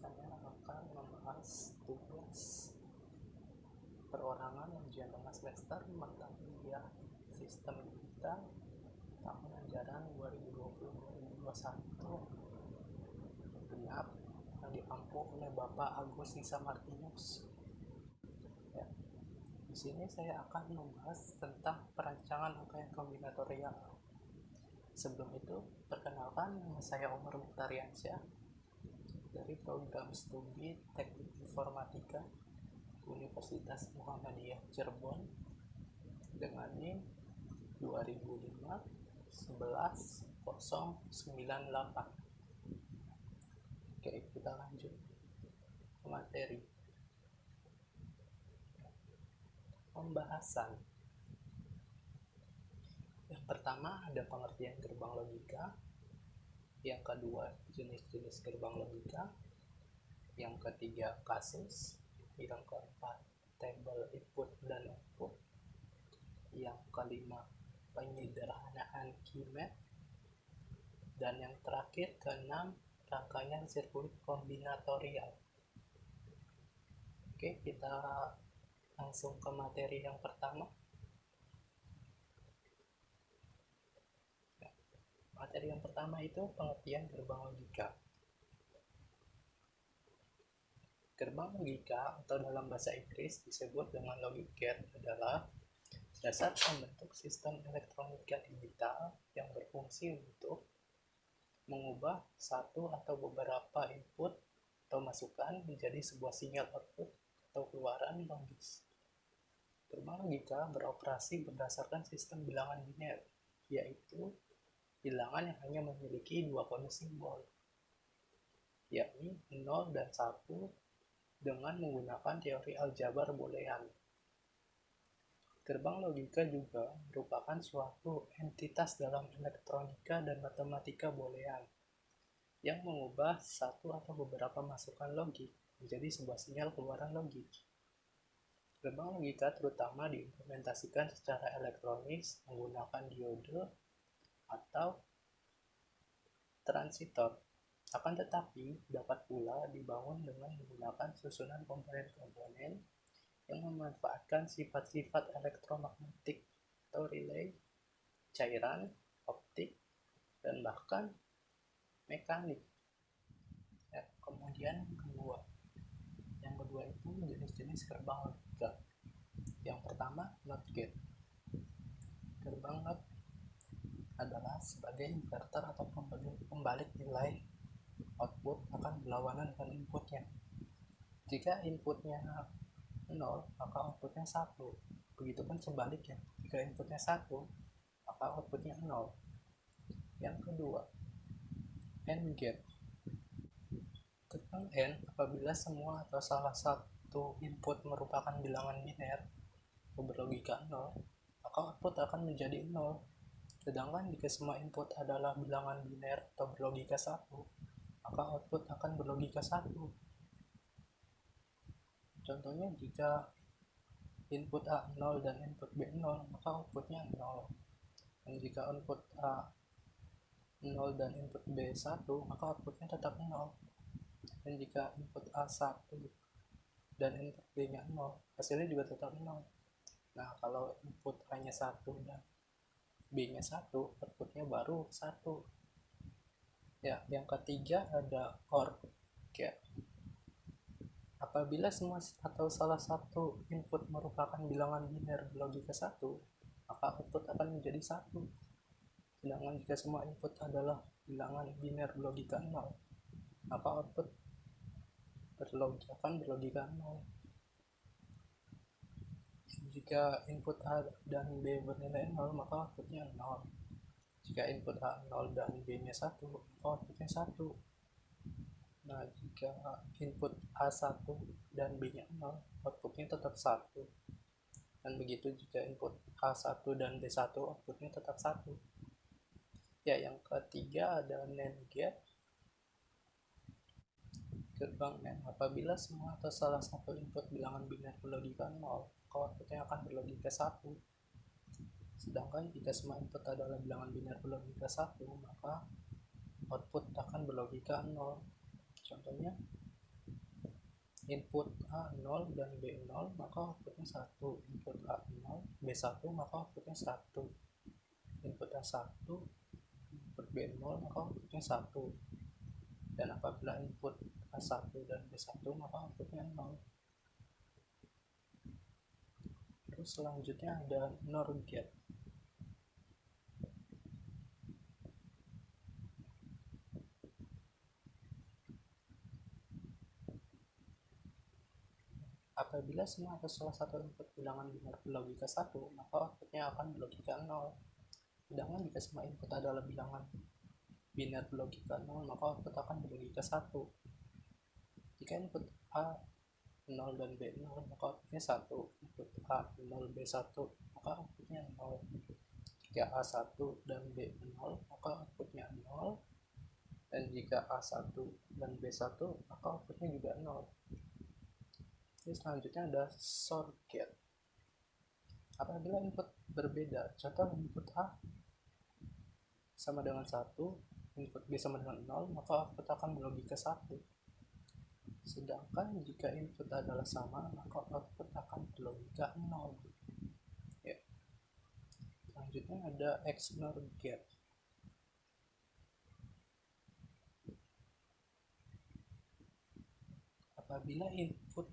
Saya akan membahas tugas perorangan ujian tengah semester mata kuliah Sistem Digital tahun ajaran 2020-2021 genap yang diampu oleh Bapak Agus Nisa Martinus. Ya, di sini saya akan membahas tentang perancangan rangkaian kombinatorial. Sebelum itu, perkenalkan, nama saya Umar Muhtariansyah dari program studi Teknik Informatika Universitas Muhammadiyah Cirebon dengan NIM 2005 11 098. Oke, kita lanjut ke materi pembahasan. Yang pertama ada pengertian gerbang logika, yang kedua jenis-jenis gerbang logika, yang ketiga kasus, yang keempat tabel input dan output, yang kelima penyederhanaan keymath, dan yang terakhir keenam rangkaian sirkuit kombinatorial. Oke, kita langsung ke materi yang pertama. Materi yang pertama itu pengertian gerbang logika. Gerbang logika atau dalam bahasa Inggris disebut dengan logic gate adalah dasar pembentuk sistem elektronika digital yang berfungsi untuk mengubah satu atau beberapa input atau masukan menjadi sebuah sinyal output atau keluaran logis. Gerbang logika beroperasi berdasarkan sistem bilangan biner, yaitu bilangan yang hanya memiliki dua kondisi simbol, yakni 0 dan 1 dengan menggunakan teori aljabar boolean. Gerbang logika juga merupakan suatu entitas dalam elektronika dan matematika boolean yang mengubah satu atau beberapa masukan logik menjadi sebuah sinyal keluaran logik. Gerbang logika terutama diimplementasikan secara elektronis menggunakan diode atau transitor. Akan tetapi, dapat pula dibangun dengan menggunakan susunan komponen-komponen yang memanfaatkan sifat-sifat elektromagnetik atau relay, cairan, optik, dan bahkan mekanik. Ya, kemudian yang kedua itu jenis-jenis gerbang logika. Yang pertama, NOT gate. Gerbang NOT adalah sebagai inverter atau pembalik nilai output akan berlawanan dengan inputnya. Jika inputnya 0, maka outputnya 1. Begitupun sebaliknya, jika inputnya 1, maka outputnya 0. Yang kedua, AND gate. Gerbang AND apabila semua atau salah satu input merupakan bilangan biner atau berlogika 0, maka output akan menjadi 0. Sedangkan jika semua input adalah bilangan biner atau berlogika 1, maka output akan berlogika 1. Contohnya jika input A 0 dan input B 0, maka outputnya 0. Dan jika input A 0 dan input B 1, maka outputnya tetap 0. Dan jika input A 1 dan input B nya 0, hasilnya juga tetap 0. Nah, kalau input A nya 1 dan B nya 1, outputnya baru 1. Ya, yang ketiga ada OR gate. Apabila semua atau salah satu input merupakan bilangan biner berlogika 1, maka output akan menjadi 1. Sedangkan jika semua input adalah bilangan biner berlogika 0, maka output akan berlogika 0. Jika input A dan B bernilai 0, maka outputnya 0. Jika input A 0 dan B nya 1, maka outputnya 1. Nah, jika input A1 dan B nya 0, outputnya tetap 1. Dan begitu jika input A1 dan B1, outputnya tetap 1. Ya, yang ketiga ada NAND gate. Gerbang NAND apabila semua atau salah satu input bilangan biner berlogika 0, maka outputnya akan berlogika 1. Sedangkan jika semua input adalah bilangan biner berlogika 1, maka output akan berlogika 0. Contohnya input A 0 dan B 0, maka outputnya 1. Input A 0, B 1, maka outputnya 1. Input A 1, input B 0, maka outputnya 1. Dan apabila input A 1 dan B 1, maka outputnya 0. Terus selanjutnya ada NOR gate. Apabila semua atau salah satu input bilangan binar berlogika 1, maka outputnya akan berlogika 0. Sedangkan jika semua input adalah bilangan binar berlogika 0, maka output akan berlogika 1. Jika input A 0 dan B 0, maka outputnya 1. Input A 0, B 1, maka outputnya 0. Jika A 1 dan B 0, maka outputnya 0. Dan jika A 1 dan B 1, maka outputnya juga 0. Jadi selanjutnya ada SOR gate. Apabila input berbeda, contoh input A sama dengan 1, input B sama dengan 0, maka output akan berlogika 1. Sedangkan jika input adalah sama, maka output akan berlogika 0. Ya. Selanjutnya ada XNOR gate. Apabila input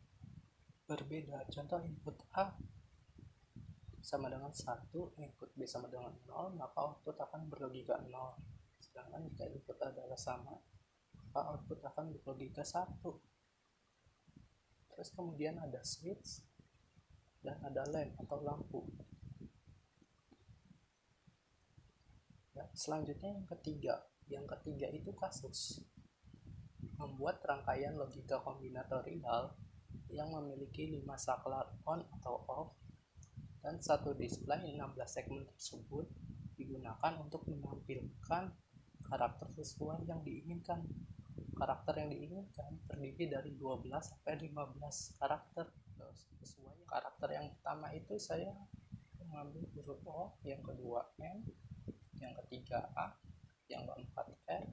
berbeda, contoh input A sama dengan 1, input B sama dengan 0, maka output akan berlogika 0. Sedangkan jika input adalah sama, maka output akan berlogika 1. Terus kemudian ada switch dan ada lamp atau lampu. Ya, selanjutnya yang ketiga. Yang ketiga itu kasus. Membuat rangkaian logika kombinatorial yang memiliki 5 saklar on atau off dan satu display 16 segmen tersebut digunakan untuk menampilkan karakter sesuai yang diinginkan. Karakter yang diinginkan terdiri dari 12 sampai 15 karakter. Sesuai karakter yang pertama itu saya mengambil huruf O, yang kedua M, yang ketiga A, yang keempat R,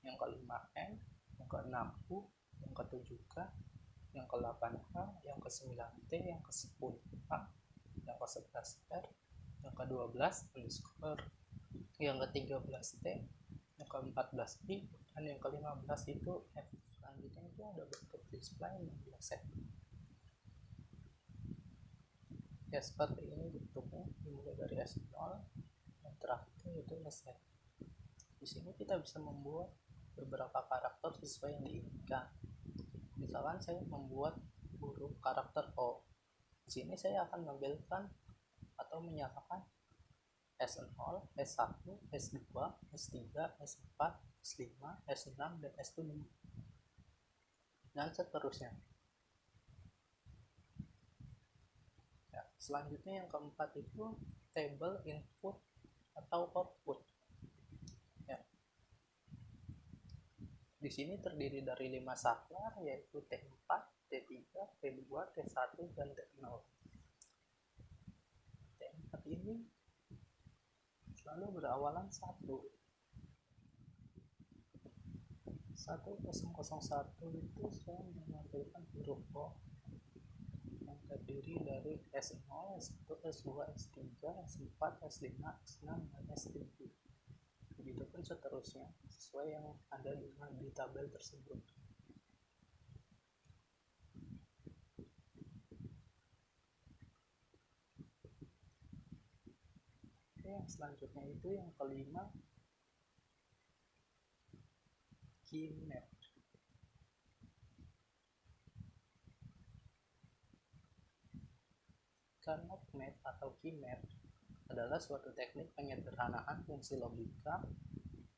yang kelima N, yang keenam U, yang ketujuh K, yang ke-8 H, yang ke-9 T, yang ke-10 A, yang ke-11 R, yang ke-12 underscore, yang ke-13 T, yang ke-14 I, dan yang ke-15 itu F. Selanjutnya itu ada bentuk display 16 segmen. Ya seperti ini bentuknya, dimulai dari S0 dan terakhir itu S1. Di sini kita bisa membuat beberapa karakter sesuai yang diinginkan. Misalkan saya membuat huruf karakter O. Di sini saya akan mengambilkan atau menyatakan S0, S1, S2, S3, S4, S5, S6, dan S7. Dan seterusnya. Ya, selanjutnya yang keempat itu table input atau output. Ya. Di sini terdiri dari 5 saklar yaitu T4, T3, T2, T1, dan T0. T4 ini selalu berawalan 1. 1001 itu saya menampilkan huruf O yang terdiri dari S0, S1, S2, S3, S4, S5, S6, dan S7. Begitupun seterusnya sesuai yang ada di tabel tersebut. Oke, yang selanjutnya itu yang kelima, key map. Karena map atau key map adalah suatu teknik penyederhanaan fungsi logika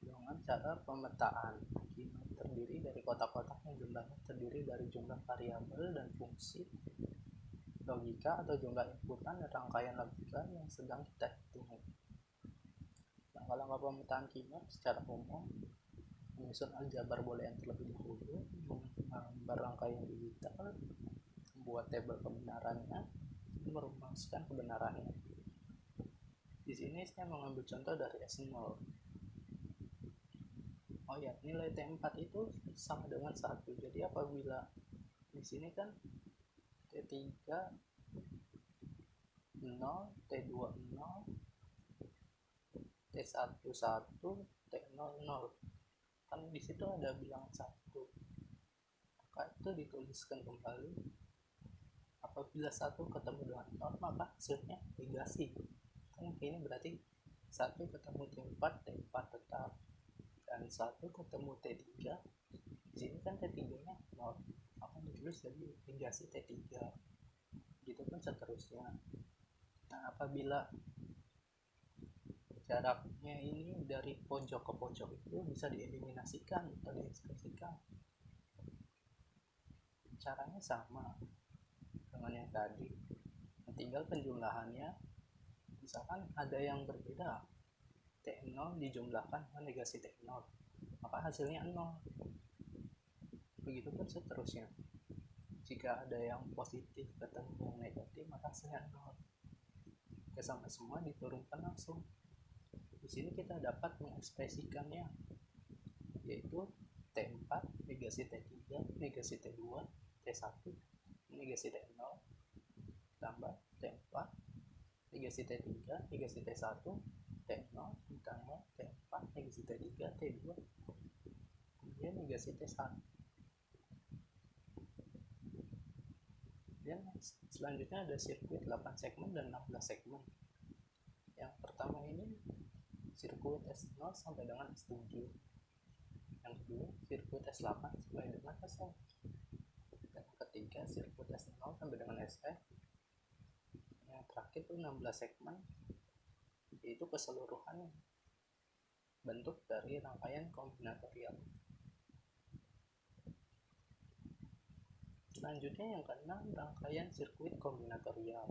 dengan cara pemetaan. Key map terdiri dari kotak-kotak yang jumlahnya terdiri dari jumlah variabel dan fungsi logika atau jumlah inputan dan rangkaian logika yang sedang kita hitung. Langkah-langkah pemetaan key map secara umum: menyusun aljabar boolean terlebih dahulu, menggambar rangkaian digital, membuat tabel kebenarannya, merumuskan kebenarannya. Di sini saya mengambil contoh dari S0. Oh ya, nilai T4 itu sama dengan 1. Jadi apabila Di sini kan T3 0, T2 0, T1 1, T0 0. Kan di situ ada bilangan 1. Maka itu dituliskan kembali. Apabila 1 ketemu dengan 0, maka hasilnya negasi. Kan ini berarti 1 ketemu T4, T4 tetap. Dan 1 ketemu T3. Di sini kan T3-nya 0. Akan ditulis jadi negasi T3. Gitu kan seterusnya. Nah, apabila jaraknya ini dari pojok ke pojok itu bisa dieliminasikan atau diekspresikan. Caranya sama dengan yang tadi. Nah, tinggal penjumlahannya. Misalkan ada yang berbeda, T0 dijumlahkan dengan negasi T0, maka hasilnya 0. Begitupun seterusnya. Jika ada yang positif ketemu yang negatif, maka hasilnya 0. Oke, sampai semua diturunkan langsung. Di sini kita dapat mengekspresikannya, yaitu T4 negasi T3 negasi T2 T1 negasi T0 tambah T4 negasi T3 negasi T1 T0 ditambah T4 negasi T3 T2 kemudian negasi T1. Kemudian selanjutnya ada sirkuit 8 segmen dan 16 segmen. Yang pertama ini sirkuit S0 sampai dengan S7. Yang kedua sirkuit S8 sampai dengan SF. Dan yang ketiga sirkuit S0 sampai dengan SF. Yang terakhir itu 16 segmen, yaitu keseluruhan bentuk dari rangkaian kombinatorial. Selanjutnya yang keenam, rangkaian sirkuit kombinatorial.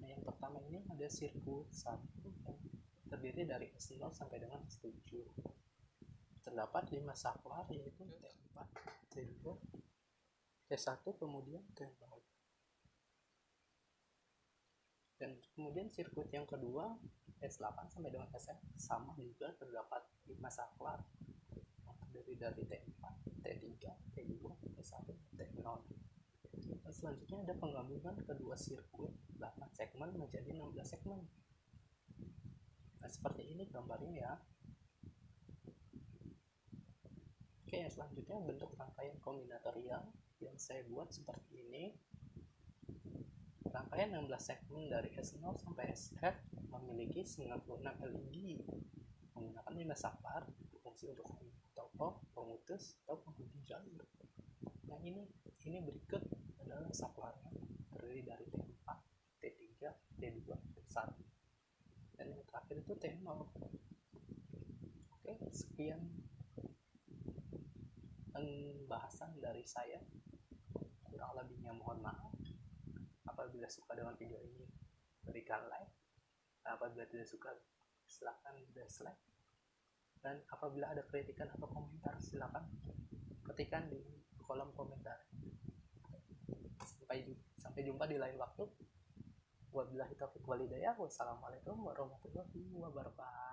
Nah, yang pertama ini ada sirkuit 1 yang terdiri dari S0 sampai dengan S7. Terdapat 5 saklar, yaitu T4, T2, T1, kemudian T0. Dan kemudian sirkuit yang kedua S8 sampai dengan SF sama juga, terdapat 5 saklar yang terdiri dari T4, T3, T2, T1, T0. Dan selanjutnya ada penggabungan kedua sirkuit 8 segmen menjadi 16 segmen. Nah, seperti ini gambarnya ya. Oke, yang selanjutnya bentuk rangkaian kombinatorial yang saya buat seperti ini. Rangkaian 16 segmen dari S0 sampai SF memiliki 96 LED menggunakan 5 saklar berfungsi untuk tokoh, pemutus, atau penghubung jalur. Nah, ini berikut adalah saklarnya, terdiri dari T4, T3, T2, T1, dan yang terakhir itu T0. Oke, sekian pembahasan dari saya. Kurang lebihnya mohon maaf. Apabila suka dengan video ini, berikan like. Apabila tidak suka, silahkan dislike. Dan apabila ada kritikan atau komentar, silahkan ketikkan di kolom komentar. Sampai jumpa di lain waktu. Wabillahi taufiq wal hidayah. Wassalamualaikum warahmatullahi wabarakatuh.